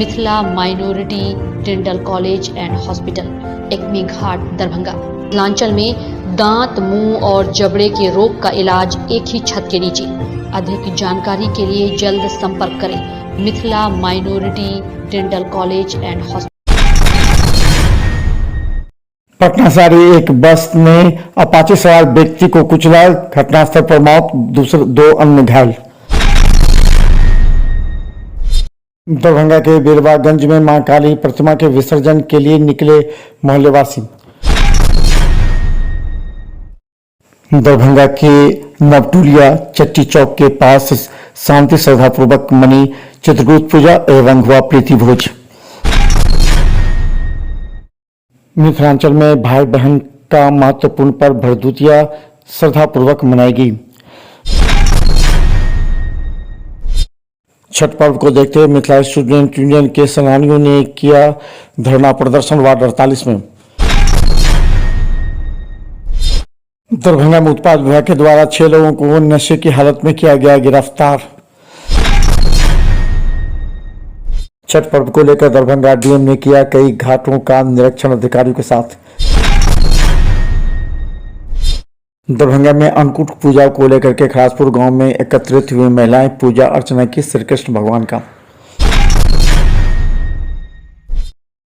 Mithila minority dental college and hospital, Ekmi Ghat, Darbhanga. Mithilanchal में दांत, मुंह और जबड़े के रोग का इलाज एक ही छत के नीचे। अधिक जानकारी के लिए जल्द संपर्क करें Mithila minority dental college and hospital. Patna से आ रही एक बस ने अपाचे सवार व्यक्ति को कुचला, घटनास्थल पर मौत, दूसरे 2 अन्य घायल। दरभंगा के बीरवागंज में मां काली प्रतिमा के विसर्जन के लिए निकले मोहल्लेवासी। दरभंगा के नवटुलिया चट्टी चौक के पास शांति श्रद्धापूर्वक मनी चित्रकूट पूजा एवं हुआ प्रीति भोज। मिथिलांचल में भाई बहन का महत्वपूर्ण पर्व भरदुतिया श्रद्धापूर्वक मनाई गई। छठ पर्व को देखते हुए मिथिला स्टूडेंट यूनियन के सेनानियों ने किया धरना प्रदर्शन वार्ड 48 में। दरभंगा में उत्पाद विभाग के द्वारा 6 लोगों को नशे की हालत में किया गया गिरफ्तार। छठ पर्व को लेकर दरभंगा डीएम ने किया कई घाटों का निरीक्षण अधिकारियों के साथ। दरभंगा में अन्नकूट पूजा को लेकर के खरासपुर गांव में एकत्रित हुई महिलाएं पूजा अर्चना की श्री कृष्ण भगवान का।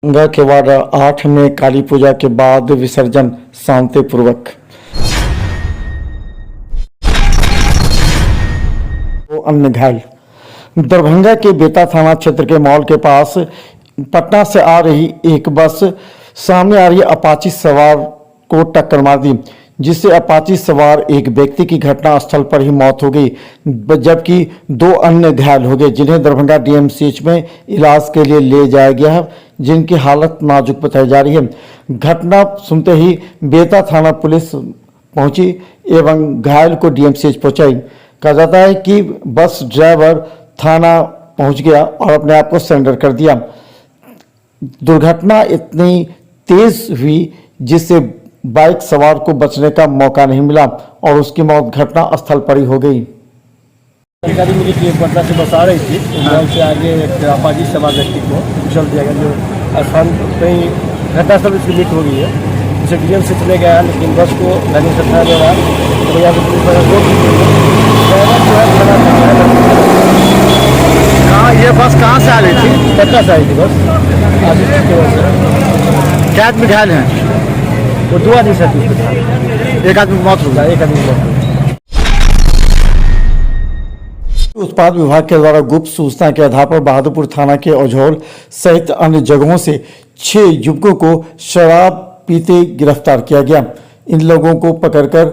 दरभंगा के वार्ड 8 में काली पूजा के बाद विसर्जन शांतिपूर्वक। तो अन्य घायल। दरभंगा के बेता थाना क्षेत्र के मॉल के पास पटना से आ रही एक बस सामने आ रही अपाची सवार को टक्कर मार दी, जिससे अपाची सवार एक व्यक्ति की घटना स्थल पर ही मौत हो गई, जबकि 2 अन्य घायल हो गए, जिन्हें दरभंगा डीएमसीएच में इलाज के लिए ले जाया गया है, जिनकी हालत नाजुक बताई जा रही है। घटना सुनते ही बेता थाना पुलिस पहुंची एवं घायल को डीएमसीएच पहुंचाई। कहा जाता है कि बस ड्राइवर थाना पहुंच गया और अपने आप को सरेंडर कर दिया। दुर्घटना इतनी तेज हुई जिससे बाइक सवार को बचने का मौका नहीं मिला और उसकी मौत घटना स्थल पर ही हो गई। जानकारी मिली कि पटना से बस आ रही थी, मॉल से आगे एक अपाची सवार व्यक्ति को कुचल दिया गया, जो स्थान कहीं घटनास्थल से मिट हो गई है। उसे डीएम से चले गया, लेकिन बस को घनी से था देगा तो यहाँ पर पुलिस वाले रोक हाँ, ये बस कहाँ से आ रही थी? पटना से आई थी बस। क्या आदमी घायल हैं? वो 2 आदमी से एक आदमी की मौत हो गई, एक आदमी मौत। उत्पाद विभाग के द्वारा गुप्त सूचना के आधार पर बहादुरपुर थाना के औझौल सहित अन्य जगहों से 6 युवकों को शराब पीते गिरफ्तार किया गया। इन लोगों को पकड़कर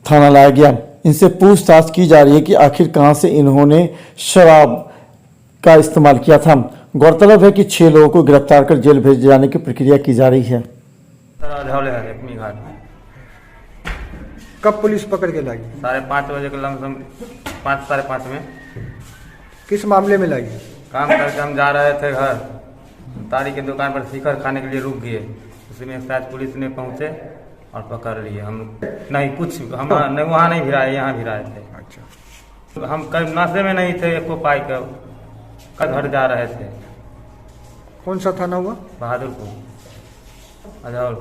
थाना लाया गया। इनसे पूछताछ की जा रही है कि आखिर कहां से इन्होंने शराब का इस्तेमाल किया था। गौरतलब है कि 6 लोगों को गिरफ्तार कर जेल भेजे जाने की प्रक्रिया की जा रही है। कब पुलिस पकड़ के लागी? 5:30 बजे के लमसम 5 साढ़े 5 में। किस मामले में लागी? काम करके हम जा रहे थे घर, तारी की दुकान पर शिखर खाने के लिए रुक गए। उसी में शायद पुलिस ने पहुंचे और पकड़ लिए। हम नहीं कुछ हम नहीं, वहाँ नहीं भिराए, यहाँ भिराए थे। अच्छा, हम कभी नशे में नहीं थे, एको पाई का घर जा रहे थे। कौन सा थाना हुआ? बहादुरपुर अजौल।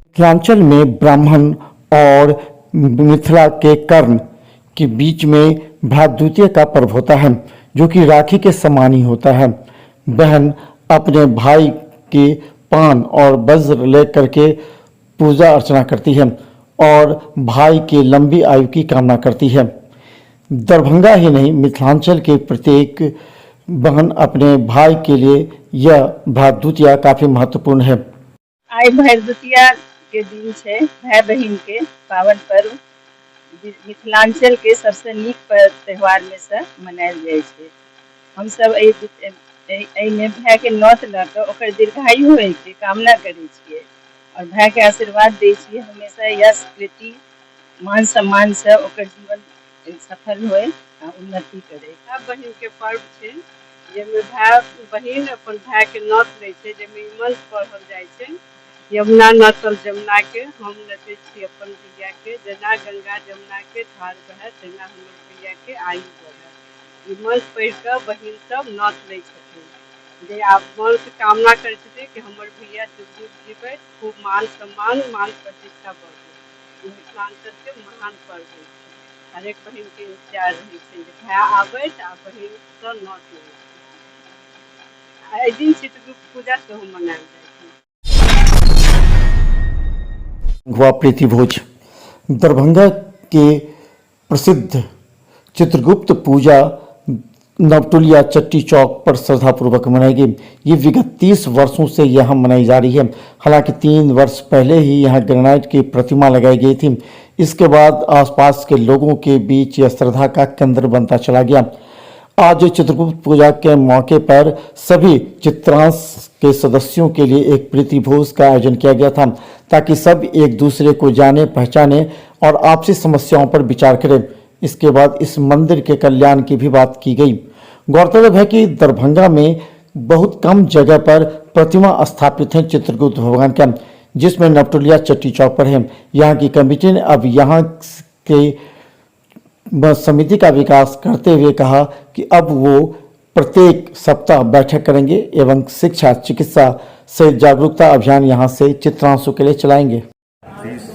मिथिलांचल में ब्राह्मण और मिथिला के कर्ण के बीच में भ्रातृद्वितीया का पर्व होता है, जो कि राखी के समान ही होता है। बहन अपने भाई के पान और वज्र लेकर के पूजा अर्चना करती है और भाई के लंबी आयु की कामना करती है। दरभंगा ही नहीं, मिथिलांचल के प्रत्येक बहन अपने भाई के लिए यह भ्रातृद्वितीया काफी महत्वपूर्ण है। आई भरदुतिया के दिन है, भाई बहन के पावन पर्व मिथिलांचल के सबसे नीक त्यौहार में से मनायल जाइ छै। हम सब एहिमे भाई के नौत लऽ कऽ ओकर दीर्घायु होय के कामना करै छियै और भाई के आशीर्वाद दै छियै हमेशा यश कीर्ति मान सम्मान से ओकर जीवन सफल होय आ उन्नति करे। भाई बहन के पर्व छै, जेमे भाई बहन अपन भाई के नौत लै छै, जेमे ई मंत्र पढ़ल जाइ छै, यमुना नौतल जमुना के हम नचै छी अपन भैया के, जेना गंगा जमुना के धार बहे तेना हमर भैया के आयु बढ़े। ई मंत्र पढ़ि कऽ बहिन सब नौत लै छथिन जे आब मन से कामना करै छथिन कि हमर भैया जुग जुग जीबै, खूब मान सम्मान मान प्रतिष्ठा बढ़ै। मिथिलांचल के महान पर्व है, हरेक बहिन के इंतजार रहै छै जे भाय आबै आ बहिन सँ नौत लै। एहि दिन चित्रगुप्त पूजा सेहो मनायल जाइ छै। हुआ प्रीति भोज। दरभंगा के प्रसिद्ध चित्रगुप्त पूजा नवटुलिया चट्टी चौक पर श्रद्धापूर्वक मनाई गई। ये विगत 30 वर्षों से यहाँ मनाई जा रही है। हालांकि 3 वर्ष पहले ही यहाँ ग्रेनाइट की प्रतिमा लगाई गई थी। इसके बाद आसपास के लोगों के बीच यह श्रद्धा का केंद्र बनता चला गया। आज चित्रगुप्त पूजा के मौके पर सभी चित्रांश के सदस्यों के लिए एक प्रीति भोज का आयोजन किया गया था, ताकि सब एक दूसरे को जाने पहचाने और आपसी समस्याओं पर विचार करें। इसके बाद इस मंदिर के कल्याण की भी बात की गई। गौरतलब है कि दरभंगा में बहुत कम जगह पर प्रतिमा स्थापित है चित्रगुप्त भगवान का, जिसमें नवटुलिया चट्टी चौक पर है। यहाँ की कमेटी ने अब यहाँ के समिति का विकास करते हुए कहा कि अब वो प्रत्येक सप्ताह बैठक करेंगे एवं शिक्षा चिकित्सा से जागरूकता अभियान यहाँ से चित्रांशों के लिए चलाएंगे। 30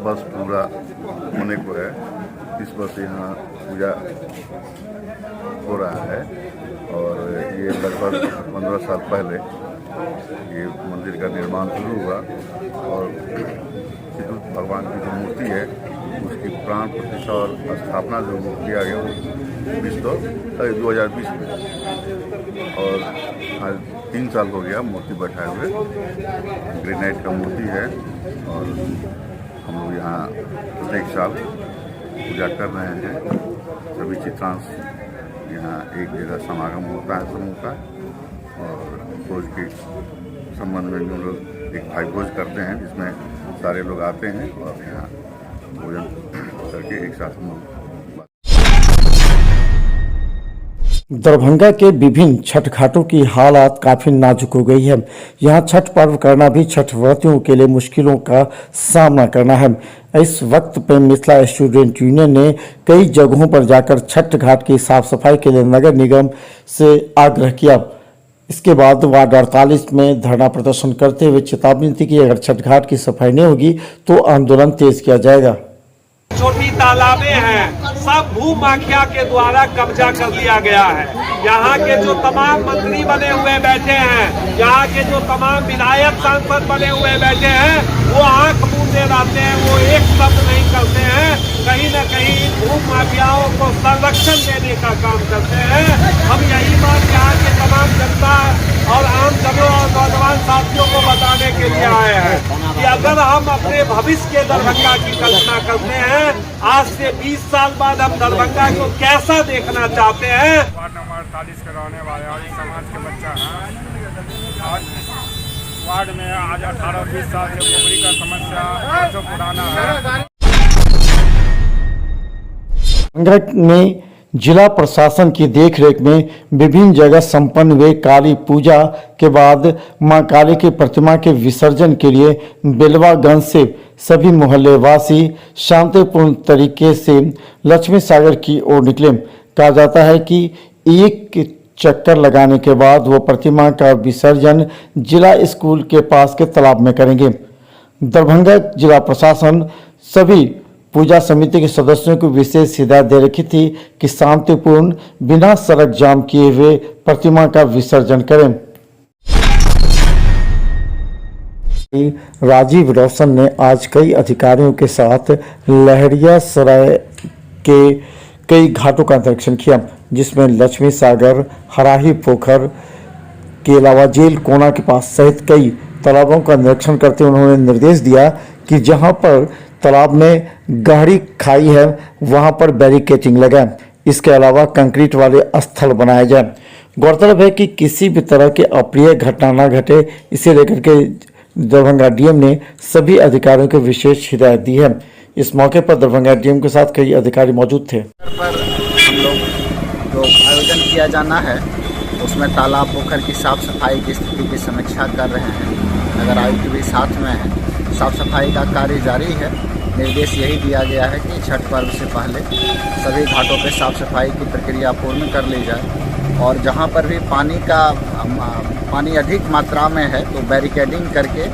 वर्ष पूरा होने को है। 30 वर्ष यहाँ पूजा हो रहा है और ये लगभग 15 साल पहले ये मंदिर का निर्माण शुरू हुआ और चित्रगुप्त भगवान की जो मूर्ति है उसकी प्राण प्रतिष्ठा और स्थापना जो किया गया 2020 में, और आज 3 साल हो गया मूर्ति बैठाए हुए। ग्रेनाइट का मूर्ति है और हम लोग यहाँ प्रत्येक साल पूजा कर रहे हैं। सभी चित्रांश यहाँ एक जगह समागम होता है समूह का, और भोज के संबंध में हम लोग एक भाई भोज करते हैं जिसमें सारे लोग आते हैं और यहाँ भोजन करके एक साथ हम दरभंगा के विभिन्न छठ घाटों की हालात काफी नाजुक हो गई है। यहाँ छठ पर्व करना भी छठ व्रतियों के लिए मुश्किलों का सामना करना है। इस वक्त पे मिथिला स्टूडेंट यूनियन ने कई जगहों पर जाकर छठ घाट की साफ सफाई के लिए नगर निगम से आग्रह किया। इसके बाद वार्ड 48 में धरना प्रदर्शन करते हुए चेतावनी दी कि अगर छठ घाट की सफाई नहीं होगी तो आंदोलन तेज किया जाएगा। छोटी तालाबें हैं, सब भू माफिया के द्वारा कब्जा कर लिया गया है। यहाँ के जो तमाम मंत्री बने हुए बैठे हैं, यहाँ के जो तमाम विधायक सांसद बने हुए बैठे हैं, वो आंख मूंदे रहते हैं, वो एक शब्द नहीं करते हैं। कहीं न कहीं भू माफियाओं को संरक्षण देने का काम करते हैं। हम यही बात यहाँ के तमाम जनता और आम जनों और नौजवान साथियों को बताने के लिए आए हैं कि अगर हम अपने भविष्य के दरभंगा की कल्पना करते हैं, आज से 20 साल बाद हम दरभंगा को कैसा देखना चाहते हैं। वार्ड नंबर 48 के रहने वाले और इस समाज के बच्चा हैं। आज वार्ड में आज 18-20 साल से पोखरी का समस्या वर्षों पुराना है। में जिला प्रशासन की देखरेख में विभिन्न जगह संपन्न हुए काली पूजा के बाद मां काली की प्रतिमा के विसर्जन के लिए बेलवागंज से सभी मोहल्ले वासी शांतिपूर्ण तरीके से लक्ष्मी सागर की ओर निकले। कहा जाता है कि एक चक्कर लगाने के बाद वो प्रतिमा का विसर्जन जिला स्कूल के पास के तालाब में करेंगे। दरभंगा जिला प्रशासन सभी पूजा समिति के सदस्यों को विशेष हिदायत दे रखी थी कि शांतिपूर्ण बिना सड़क जाम किए हुए प्रतिमा का विसर्जन करें। राजीव रोशन ने आज कई अधिकारियों के साथ लहरियासराय के कई घाटों का निरीक्षण किया, जिसमें लक्ष्मी सागर, हराही पोखर के अलावा जेल कोना के पास सहित कई तालाबों का निरीक्षण करते हुए उन्होंने निर्देश दिया कि जहां पर तालाब में गहरी खाई है वहां पर बैरिकेडिंग लगाएं। इसके अलावा कंक्रीट वाले स्थल बनाए जाएं। गौरतलब है कि किसी भी तरह की अप्रिय घटना न घटे, इसे लेकर के दरभंगा डीएम ने सभी अधिकारियों को विशेष हिदायत दी है। इस मौके पर दरभंगा डीएम के साथ कई अधिकारी मौजूद थे। पर हम लोग जो आयोजन किया जाना है उसमें तालाब पोखर की साफ सफाई की स्थिति की समीक्षा कर रहे हैं। नगर आयुक्त भी साथ में है। साफ सफाई का कार्य जारी है निर्देश यही दिया गया है कि छठ पर्व से पहले सभी घाटों पे साफ सफाई की प्रक्रिया पूर्ण कर ली जाए और जहाँ पर भी पानी अधिक मात्रा में है तो बैरिकेडिंग करके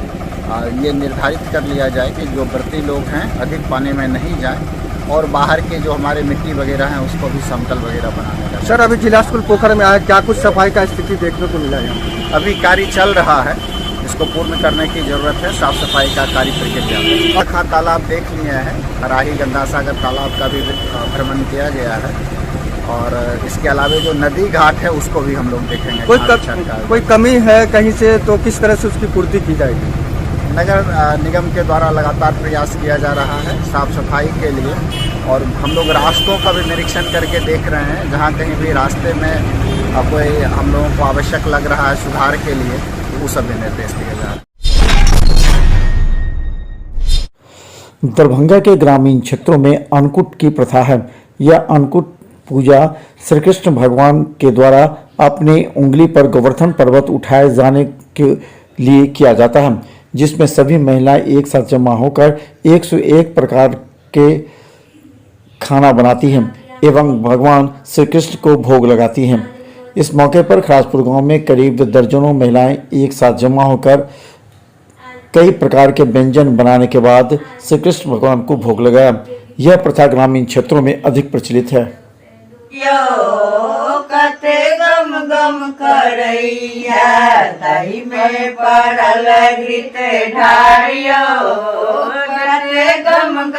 ये निर्धारित कर लिया जाए कि जो व्रती लोग हैं अधिक पानी में नहीं जाएं और बाहर के जो हमारे मिट्टी वगैरह हैं उसको भी समतल वगैरह बनाने का। सर, अभी जिला स्कूल पोखर में आया, क्या कुछ सफाई का स्थिति देखने को मिला है? अभी कार्य चल रहा है, इसको पूर्ण करने की जरूरत है। साफ सफाई का कार्य प्रक्रिया खा तालाब देख लिए हैं, हराही गंगासागर तालाब का भी भ्रमण किया गया है और इसके अलावा जो नदी घाट है उसको भी हम लोग देखेंगे। कोई कमी है कहीं से तो किस तरह से उसकी पूर्ति की जाएगी? नगर निगम के द्वारा लगातार प्रयास किया जा रहा है साफ सफाई के लिए और हम लोग रास्तों का भी निरीक्षण करके देख रहे हैं। जहाँ कहीं भी रास्ते में कोई हम लोगों को आवश्यक लग रहा है सुधार के लिए तो वो सभी निर्देश दिए जा रहे हैं। दरभंगा के ग्रामीण क्षेत्रों में अन्नकूट की प्रथा है। यह अन्नकूट पूजा श्री कृष्ण भगवान के द्वारा अपनी उंगली पर गोवर्धन पर्वत उठाए जाने के लिए किया जाता है, जिसमें सभी महिलाएं एक साथ जमा होकर 101 प्रकार के खाना बनाती हैं एवं भगवान श्री कृष्ण को भोग लगाती हैं। इस मौके पर खराजपुर गांव में करीब दर्जनों महिलाएं एक साथ जमा होकर कई प्रकार के व्यंजन बनाने के बाद श्री कृष्ण भगवान को भोग लगाया। यह प्रथा ग्रामीण क्षेत्रों में अधिक प्रचलित है। कते गम गम करैया दही में पड़ल घृत ढारियो कते गम।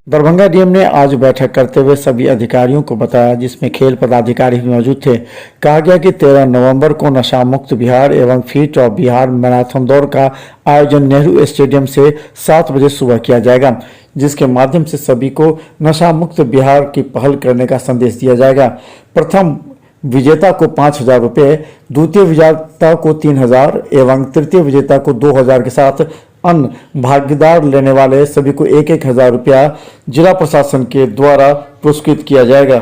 दरभंगा डीएम ने आज बैठक करते हुए सभी अधिकारियों को बताया, जिसमें खेल पदाधिकारी भी मौजूद थे। कहा गया कि 13 नवंबर को नशा मुक्त बिहार एवं फीट ऑफ बिहार मैराथन दौड़ का आयोजन नेहरू स्टेडियम से 7 बजे सुबह किया जाएगा, जिसके माध्यम से सभी को नशा मुक्त बिहार की पहल करने का संदेश दिया जाएगा। प्रथम विजेता को 5,000 रुपये, द्वितीय विजेता को 3,000 एवं तृतीय विजेता को 2,000 के साथ अन्य भागीदार लेने वाले सभी को 1,000 रुपया जिला प्रशासन के द्वारा पुरस्कृत किया जाएगा।